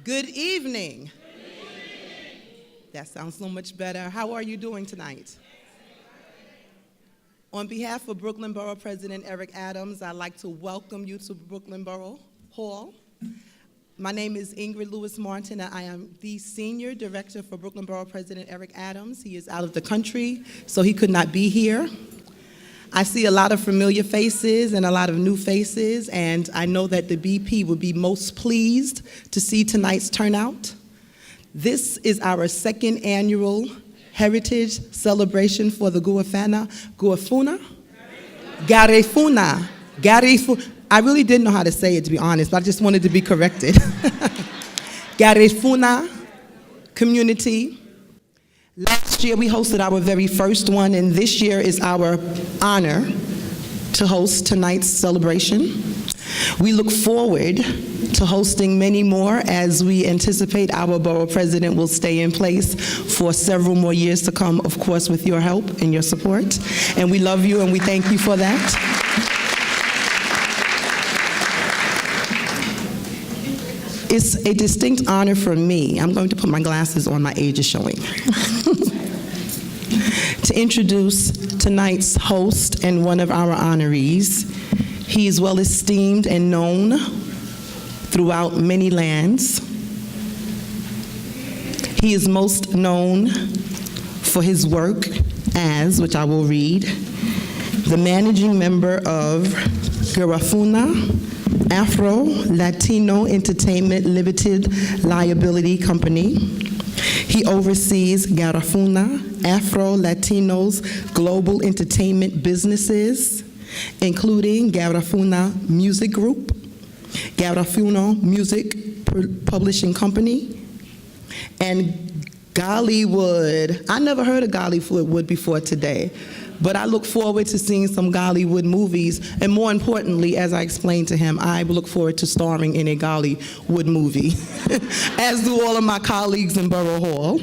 Good evening. That sounds so much better. How are you doing tonight? On behalf of Brooklyn Borough President Eric Adams, I'd like to welcome you to Brooklyn Borough Hall. My name is Ingrid Lewis Martin, and I am the Senior Director for Brooklyn Borough President Eric Adams. He is out of the country, so he could not be here. I see a lot of familiar faces and a lot of new faces, and I know that the BP would be most pleased to see tonight's turnout. This is our second annual Heritage Celebration for the Garifuna. I really didn't know how to say it, to be honest, but I just wanted to be corrected. Garifuna community. Last year we hosted our very first one, and this year is our honor to host tonight's celebration. We look forward to hosting many more as we anticipate our borough president will stay in place for several more years to come, of course, with your help and your support. And we love you and we thank you for that. It's a distinct honor for me. I'm going to put my glasses on, my age is showing. To introduce tonight's host and one of our honorees. He is well esteemed and known throughout many lands. He is most known for his work as, which I will read, the managing member of Garifuna, Afro-Latino Entertainment Limited Liability Company. He oversees Garifuna, Afro-Latinos global entertainment businesses, including Garifuna Music Group, Garifuna Music Publishing Company, and Gollywood. I never heard of Gollywood before today. But I look forward to seeing some Gollywood movies, and more importantly, as I explained to him, I look forward to starring in a Gollywood movie, as do all of my colleagues in Borough Hall.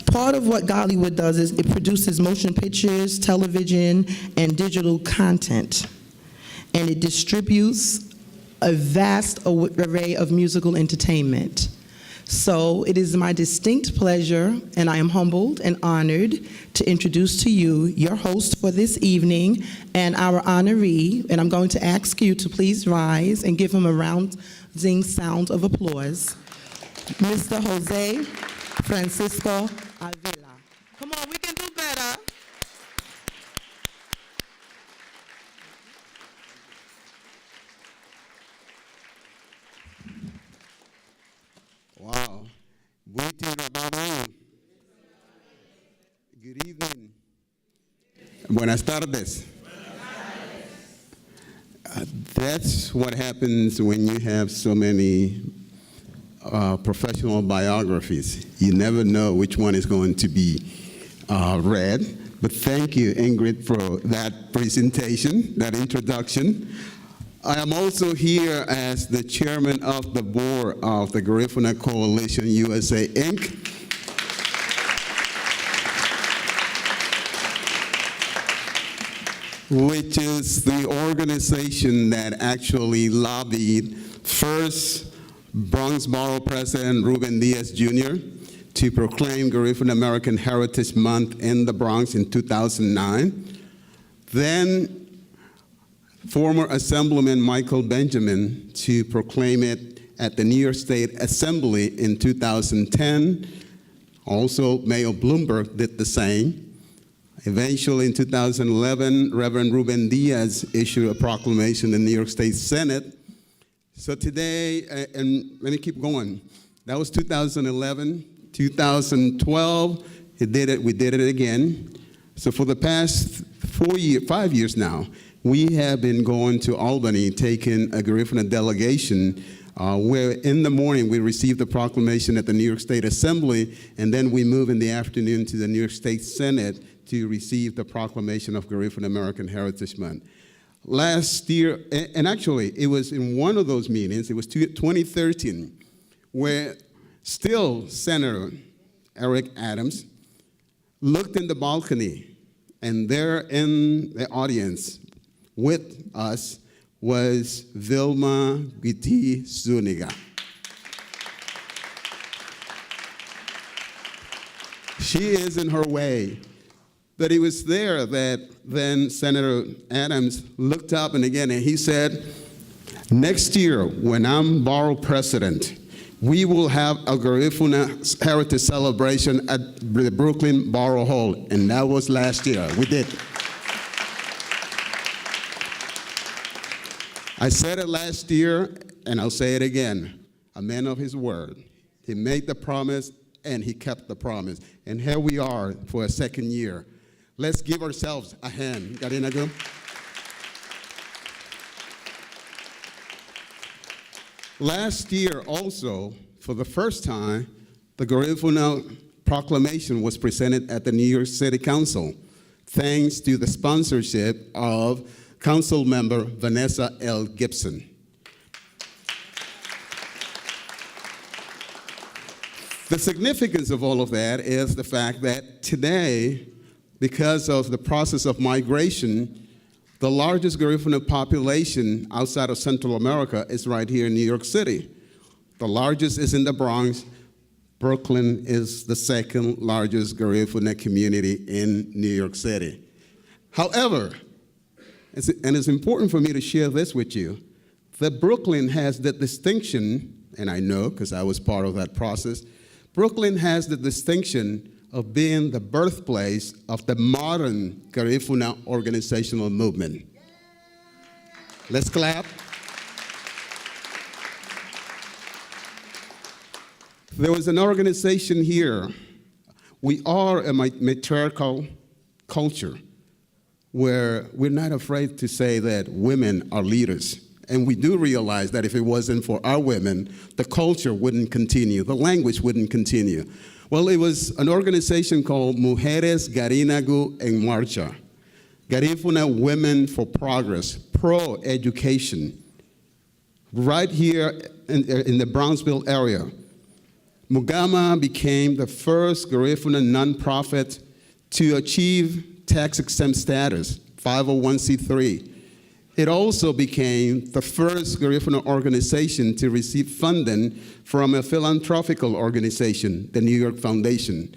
Part of what Gollywood does is it produces motion pictures, television, and digital content, and it distributes a vast array of musical entertainment. So it is my distinct pleasure, and I am humbled and honored to introduce to you your host for this evening and our honoree, and I'm going to ask you to please rise and give him a rousing sound of applause, Mr. Jose Francisco Avila. Come on, we can do better. Wow. Good evening. Buenas tardes. That's what happens when you have so many professional biographies. You never know which one is going to be read. But thank you, Ingrid, for that presentation, that introduction. I am also here as the chairman of the board of the Garifuna Coalition USA, Inc. which is the organization that actually lobbied first Bronx Borough President Ruben Diaz Jr. to proclaim Garifuna American Heritage Month in the Bronx in 2009. Then former Assemblyman Michael Benjamin to proclaim it at the New York State Assembly in 2010. Also, Mayor Bloomberg did the same. Eventually, in 2011, Reverend Ruben Diaz issued a proclamation in the New York State Senate. So today, and let me keep going. That was 2011. 2012, we did it again. So for the past 5 years now, we have been going to Albany, taking a Garifuna delegation, where in the morning we received the proclamation at the New York State Assembly, and then we move in the afternoon to the New York State Senate to receive the proclamation of Garifuna American Heritage Month. Last year, and actually it was in one of those meetings, it was 2013, where still Senator Eric Adams looked in the balcony, and there in the audience with us was Vilma Guiti Zuniga. She is in her way. But it was there that then Senator Adams looked up and he said, next year, when I'm Borough President, we will have a Garifuna Heritage Celebration at the Brooklyn Borough Hall. And that was last year. We did. I said it last year, and I'll say it again. A man of his word. He made the promise, and he kept the promise. And here we are for a second year. Let's give ourselves a hand. Garinagu. Last year also, for the first time, the Garifuna Proclamation was presented at the New York City Council, thanks to the sponsorship of Council Member Vanessa L. Gibson. The significance of all of that is the fact that today, because of the process of migration, the largest Garifuna population outside of Central America is right here in New York City. The largest is in the Bronx. Brooklyn is the second largest Garifuna community in New York City. However, and it's important for me to share this with you, that Brooklyn has the distinction, and I know because I was part of that process, Brooklyn has the distinction of being the birthplace of the modern Garifuna organizational movement. Let's clap. There was an organization here. We are a matriarchal culture where we're not afraid to say that women are leaders. And we do realize that if it wasn't for our women, the culture wouldn't continue, the language wouldn't continue. Well, it was an organization called Mujeres Garinagu en Marcha, Garifuna Women for Progress, pro-education, right here in the Brownsville area. Mugama became the first Garifuna nonprofit to achieve tax-exempt status, 501c3. It also became the first Garifuna organization to receive funding from a philanthropical organization, the New York Foundation.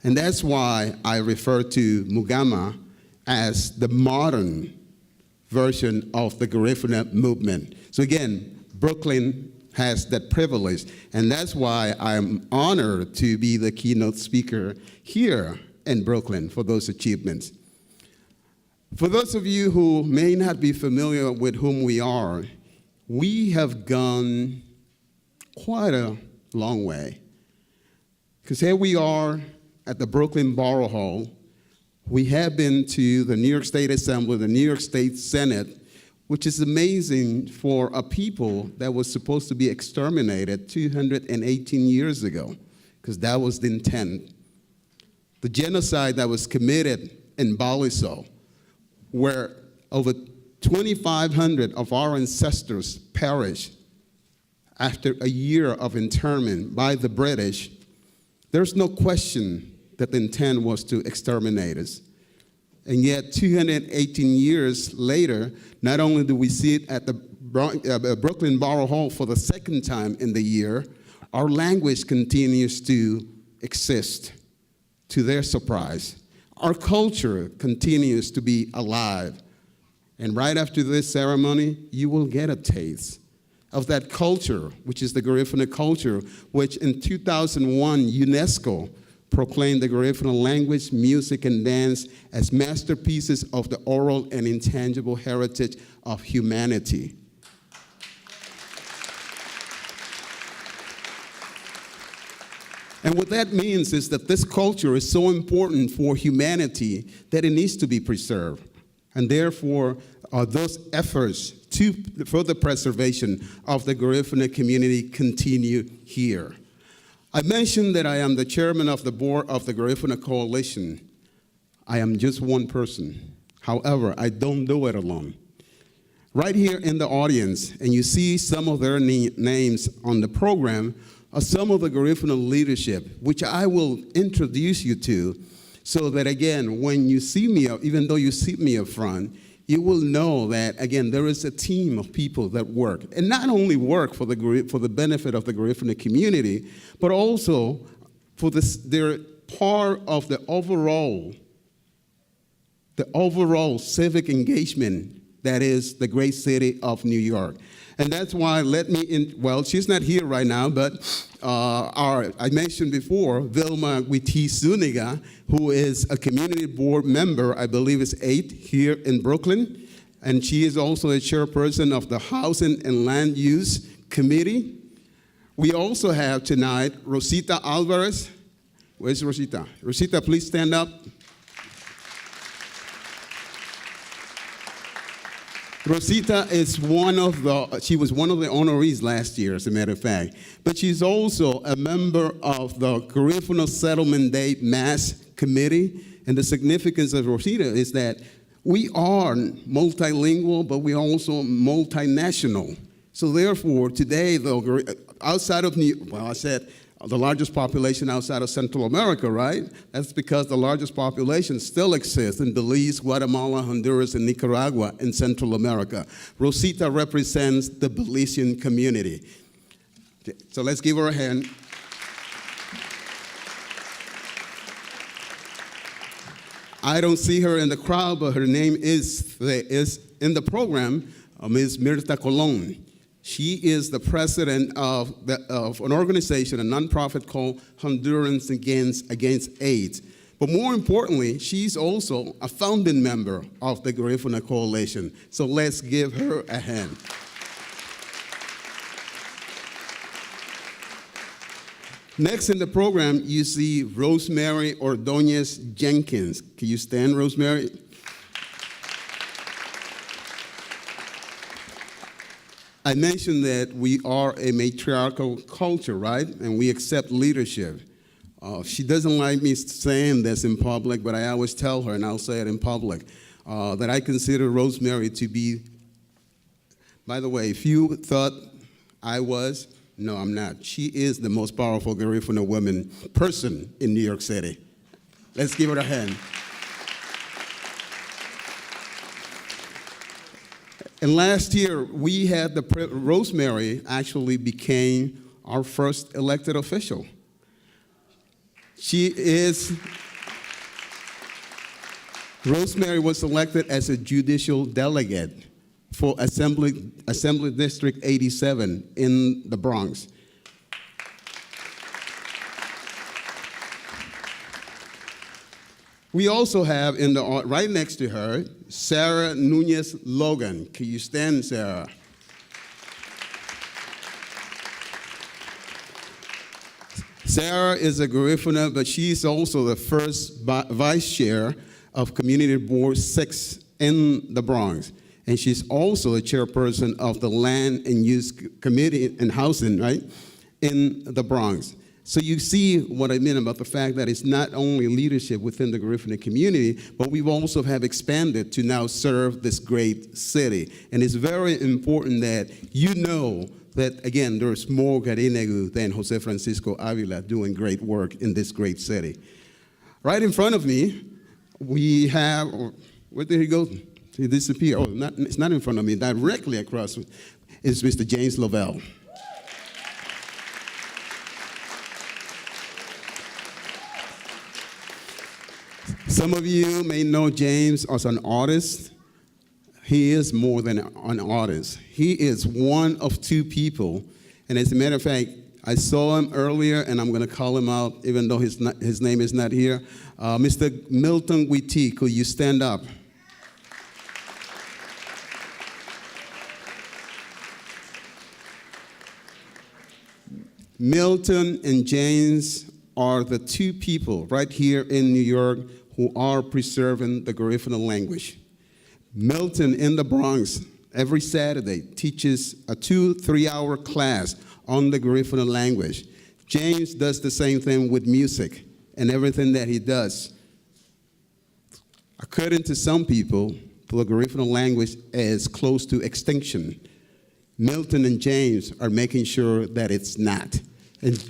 And that's why I refer to Mugama as the modern version of the Garifuna movement. So again, Brooklyn has that privilege, and that's why I'm honored to be the keynote speaker here in Brooklyn for those achievements. For those of you who may not be familiar with whom we are, we have gone quite a long way. Because here we are at the Brooklyn Borough Hall. We have been to the New York State Assembly, the New York State Senate, which is amazing for a people that was supposed to be exterminated 218 years ago, because that was the intent. The genocide that was committed in Baliso, where over 2,500 of our ancestors perished after a year of internment by the British, there's no question that the intent was to exterminate us. And yet, 218 years later, not only do we see it at the Brooklyn Borough Hall for the second time in the year, our language continues to exist, to their surprise. Our culture continues to be alive. And right after this ceremony, you will get a taste of that culture, which is the Garifuna culture, which in 2001, UNESCO proclaimed the Garifuna language, music, and dance as masterpieces of the oral and intangible heritage of humanity. And what that means is that this culture is so important for humanity that it needs to be preserved. And therefore, those efforts for the preservation of the Garifuna community continue here. I mentioned that I am the chairman of the board of the Garifuna Coalition. I am just one person. However, I don't do it alone. Right here in the audience, and you see some of their names on the program, are some of the Garifuna leadership, which I will introduce you to, so that again, when you see me, even though you see me up front, you will know that, again, there is a team of people that work, and not only work for the benefit of the Garifuna community, but also for this, they're part of the overall civic engagement that is the great city of New York. And that's why well, she's not here right now, but I mentioned before, Vilma Witi Zuniga, who is a community board member, I believe it's 8 here in Brooklyn, and she is also a chairperson of the Housing and Land Use Committee. We also have tonight Rosita Alvarez. Where's Rosita? Rosita, please stand up. Rosita is she was one of the honorees last year, as a matter of fact. But she's also a member of the Garifuna Settlement Day Mass Committee. And the significance of Rosita is that we are multilingual, but we're also multinational. So therefore, today, though, outside of I said the largest population outside of Central America, right? That's because the largest population still exists in Belize, Guatemala, Honduras, and Nicaragua in Central America. Rosita represents the Belizean community. So let's give her a hand. I don't see her in the crowd, but her name is in the program, Ms. Mirta Colon. She is the president of an organization, a nonprofit called Hondurans Against AIDS. But more importantly, she's also a founding member of the Garifuna Coalition. So let's give her a hand. Next in the program, you see Rosemary Ordonez Jenkins. Can you stand, Rosemary? I mentioned that we are a matriarchal culture, right? And we accept leadership. She doesn't like me saying this in public, but I always tell her, and I'll say it in public, that I consider Rosemary to be, by the way, if you thought I was, no, I'm not. She is the most powerful Garifuna person in New York City. Let's give her a hand. And last year, we had Rosemary actually became our first elected official. Rosemary was elected as a judicial delegate for Assembly District 87 in the Bronx. We also have right next to her, Sarah Nunez Logan. Can you stand, Sarah? Sarah is a Garifuna, but she's also the first vice chair of Community Board 6 in the Bronx. And she's also a chairperson of the Land and Use Committee and Housing, right, in the Bronx. So you see what I mean about the fact that it's not only leadership within the Garifuna community, but we've also have expanded to now serve this great city. And it's very important that you know that, again, there's more Garinegu than Jose Francisco Avila doing great work in this great city. Right in front of me, we have, where did he go? He disappeared. Oh, it's not in front of me. Directly across is Mr. James Lovell. Some of you may know James as an artist. He is more than an artist. He is one of two people. And as a matter of fact, I saw him earlier, and I'm going to call him out, even though his name is not here. Mr. Milton Witi, could you stand up? Milton and James are the two people right here in New York who are preserving the Garifuna language. Milton in the Bronx every Saturday teaches a 2-3 hour class on the Garifuna language. James does the same thing with music and everything that he does. According to some people, the Garifuna language is close to extinction. Milton and James are making sure that it's not. And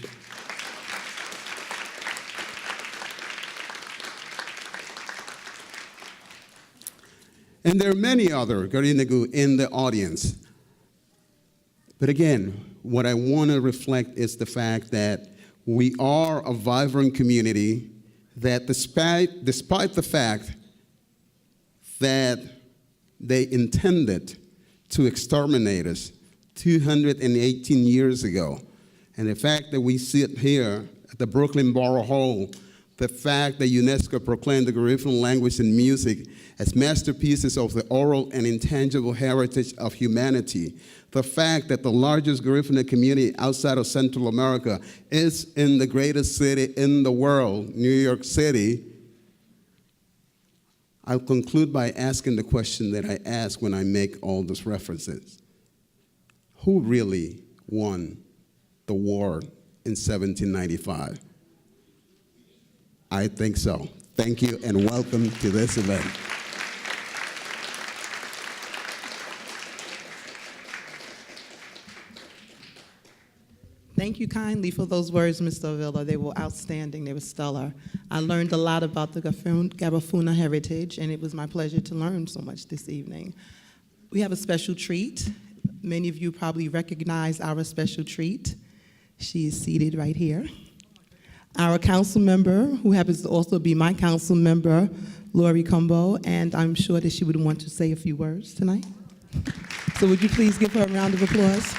And there are many other Garinagu in the audience. But again, what I want to reflect is the fact that we are a vibrant community that despite the fact that they intended to exterminate us 218 years ago, and the fact that we sit here at the Brooklyn Borough Hall, the fact that UNESCO proclaimed the Garifuna language and music as masterpieces of the oral and intangible heritage of humanity, the fact that the largest Garifuna community outside of Central America is in the greatest city in the world, New York City, I'll conclude by asking the question that I ask when I make all those references. Who really won the war in 1795? I think so. Thank you and welcome to this event. Thank you kindly for those words, Mr. Avila. They were outstanding. They were stellar. I learned a lot about the Garifuna heritage, and it was my pleasure to learn so much this evening. We have a special treat. Many of you probably recognize our special treat. She is seated right here. Our council member, who happens to also be my council member, Lori Combo, and I'm sure that she would want to say a few words tonight. So would you please give her a round of applause?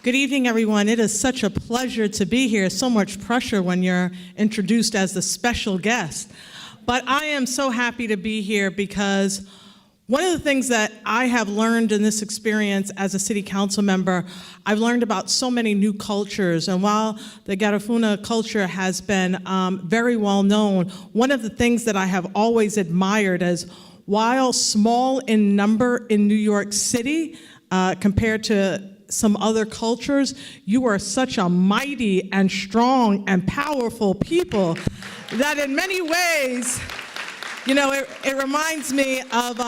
Good evening, everyone. It is such a pleasure to be here. So much pressure when you're introduced as the special guest. But I am so happy to be here because one of the things that I have learned in this experience as a city council member, I've learned about so many new cultures. And while the Garifuna culture has been very well known, one of the things that I have always admired is while small in number in New York City compared to some other cultures, you are such a mighty and strong and powerful people that in many ways, you know, it reminds me of,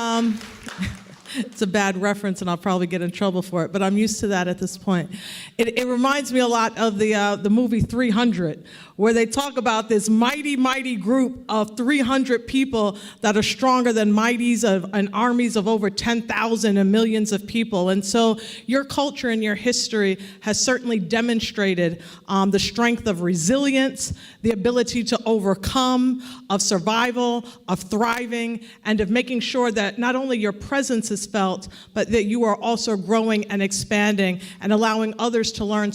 it's a bad reference and I'll probably get in trouble for it, but I'm used to that at this point. It reminds me a lot of the movie 300, where they talk about this mighty, mighty group of 300 people that are stronger than mighties and armies of over 10,000 and millions of people. And so your culture and your history has certainly demonstrated the strength of resilience, the ability to overcome, of survival, of thriving, and of making sure that not only your presence is felt, but that you are also growing and expanding and allowing others to learn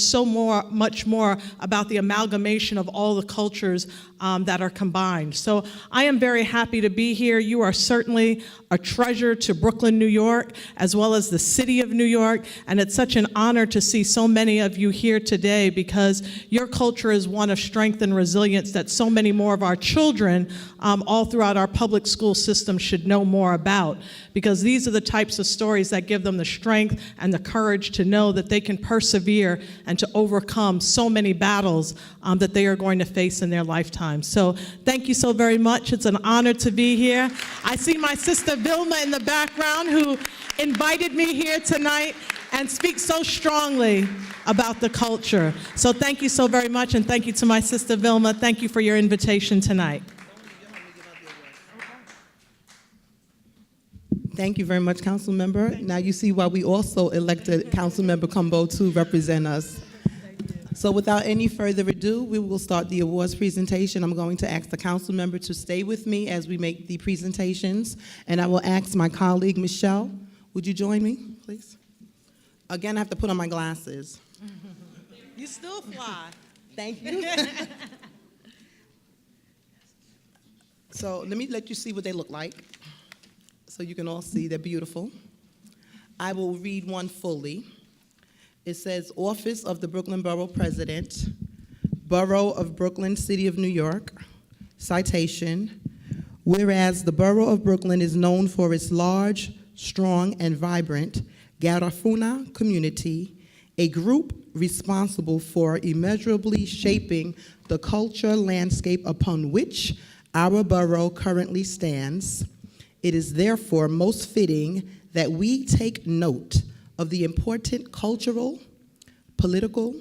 much more about the amalgamation of all the cultures that are combined. So I am very happy to be here. You are certainly a treasure to Brooklyn, New York, as well as the city of New York, and it's such an honor to see so many of you here today because your culture is one of strength and resilience that so many more of our children all throughout our public school system should know more about, because these are the types of stories that give them the strength and the courage to know that they can persevere and to overcome so many battles that they are going to face in their lifetime. So thank you so very much. It's an honor to be here. I see my sister Vilma in the background who invited me here tonight and speaks so strongly about the culture. So thank you so very much, and thank you to my sister Vilma. Thank you for your invitation tonight. Thank you very much, Council Member. Now you see why we also elected Council Member Combo to represent us. So without any further ado, we will start the awards presentation. I'm going to ask the council member to stay with me as we make the presentations, and I will ask my colleague, Michelle, would you join me, please? Again, I have to put on my glasses. You still fly. Thank you. So let me let you see what they look like, so you can all see they're beautiful. I will read one fully. It says, Office of the Brooklyn Borough President, Borough of Brooklyn, City of New York. Citation, whereas the Borough of Brooklyn is known for its large, strong, and vibrant Garifuna community, a group responsible for immeasurably shaping the culture landscape upon which our borough currently stands, it is therefore most fitting that we take note of the important cultural, political,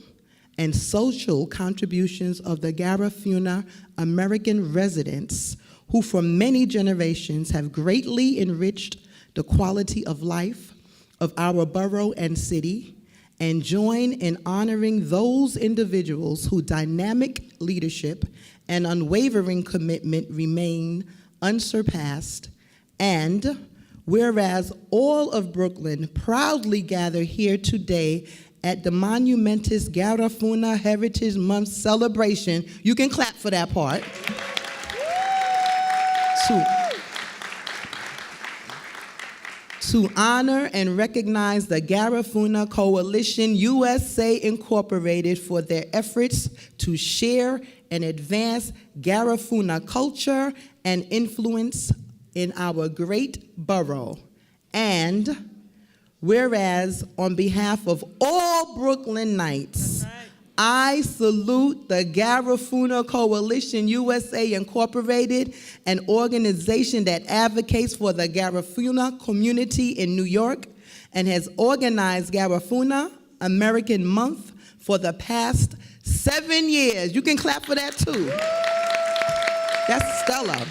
and social contributions of the Garifuna American residents who for many generations have greatly enriched the quality of life of our borough and city, and join in honoring those individuals whose dynamic leadership and unwavering commitment remain unsurpassed. And whereas all of Brooklyn proudly gather here today at the monumentous Garifuna Heritage Month celebration, you can clap for that part, to honor and recognize the Garifuna Coalition USA Incorporated for their efforts to share and advance Garifuna culture and influence in our great borough. And whereas on behalf of all Brooklynites, I salute the Garifuna Coalition USA Incorporated, an organization that advocates for the Garifuna community in New York and has organized Garifuna American Month for the past 7 years. You can clap for that too. That's stellar.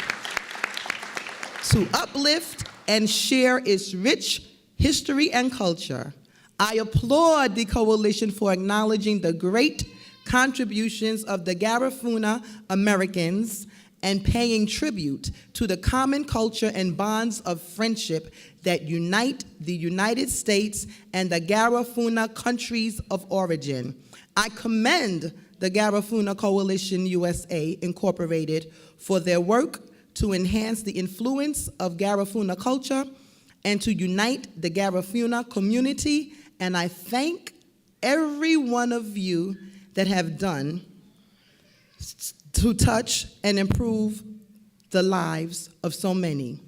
To uplift and share its rich history and culture. I applaud the coalition for acknowledging the great contributions of the Garifuna Americans and paying tribute to the common culture and bonds of friendship that unite the United States and the Garifuna countries of origin. I commend the Garifuna Coalition USA Incorporated for their work to enhance the influence of Garifuna culture and to unite the Garifuna community, and I thank every one of you that have done to touch and improve the lives of so many,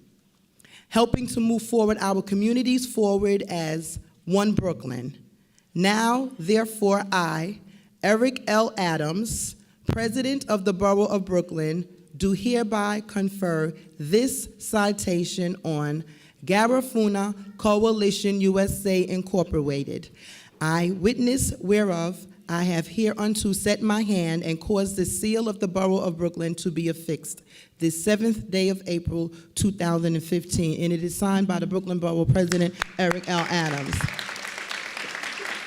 helping to move forward our communities forward as one Brooklyn. Now, therefore, I, Eric L. Adams, President of the Borough of Brooklyn, do hereby confer this citation on Garifuna Coalition USA Incorporated. I, witness whereof, I have hereunto set my hand and caused the seal of the Borough of Brooklyn to be affixed this 7th day of April, 2015, and it is signed by the Brooklyn Borough President, Eric L. Adams.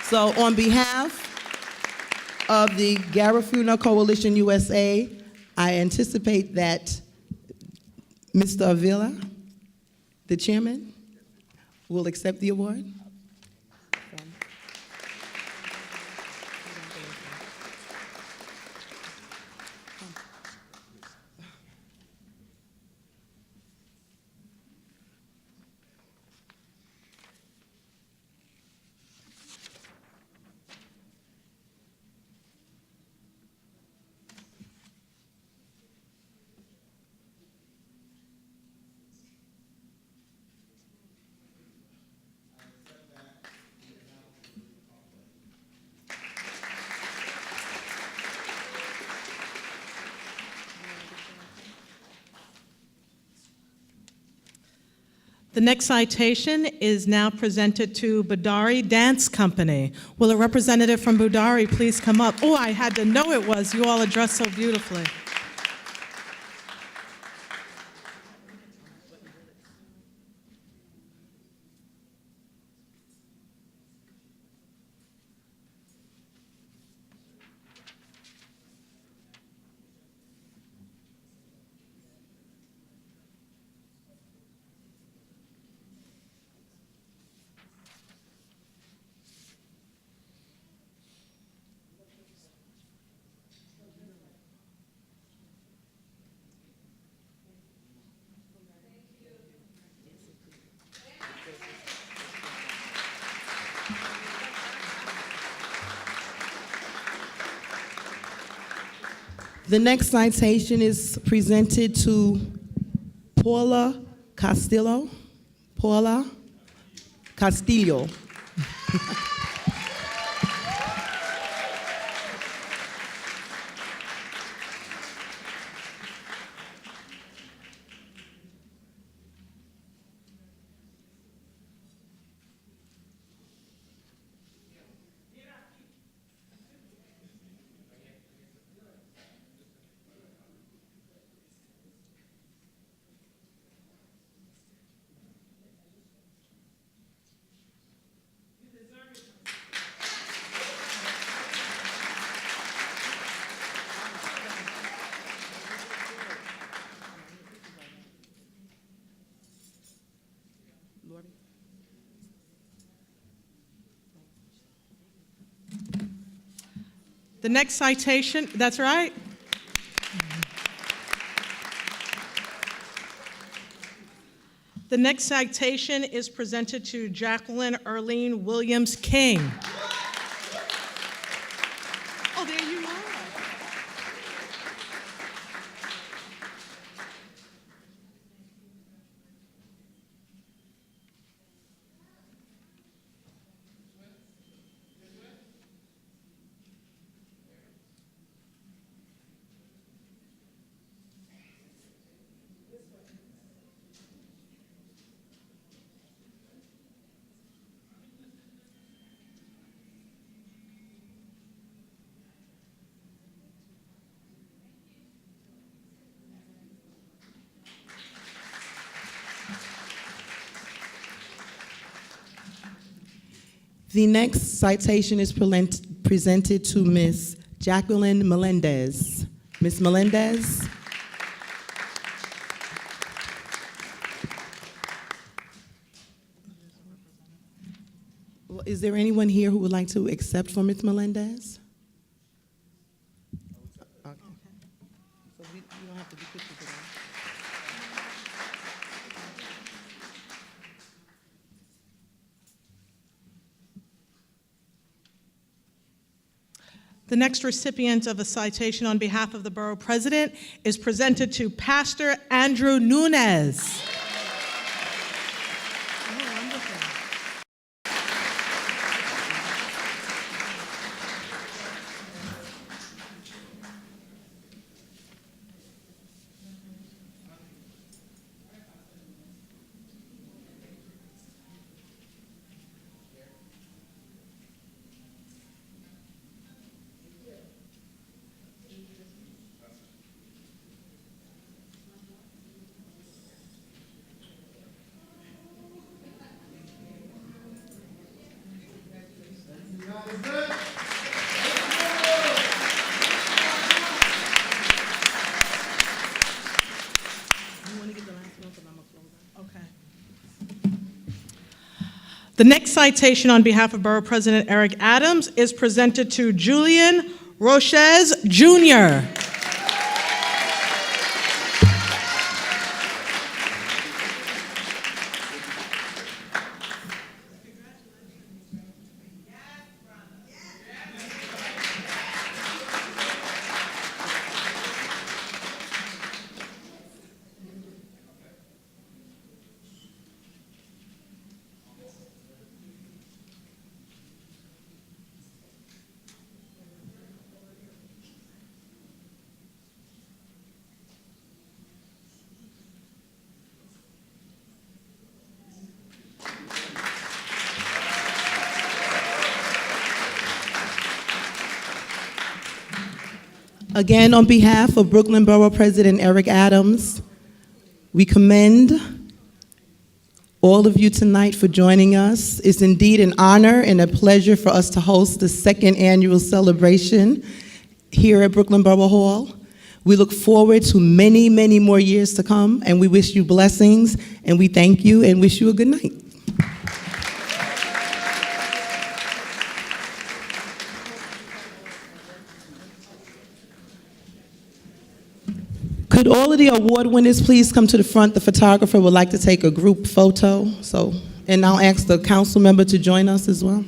So on behalf of the Garifuna Coalition USA, I anticipate that Mr. Avila, the chairman, will accept the award. The next citation is now presented to Budari Dance Company. Will a representative from Budari please come up? Oh, I had to know it was. You all are dressed so beautifully. The next citation is presented to Paula Castillo. Paula Castillo. The next citation, that's right. The next citation is presented to Jacqueline Erlene Williams King. Oh, there you are. The next citation is presented to Ms. Jacqueline Melendez. Ms. Melendez. Well, is there anyone here who would like to accept for Ms. Melendez? Okay. So you don't have to be pictured today. The next recipient of a citation on behalf of the Borough President is presented to Pastor Andrew Nunes. The next citation on behalf of Borough President Eric Adams is presented to Julian Roches Jr. Again, on behalf of Brooklyn Borough President Eric Adams, we commend all of you tonight for joining us. It's indeed an honor and a pleasure for us to host the second annual celebration here at Brooklyn Borough Hall. We look forward to many, many more years to come, and we wish you blessings, and we thank you and wish you a good night. Could all of the award winners please come to the front? The photographer would like to take a group photo. And I'll ask the council member to join us as well.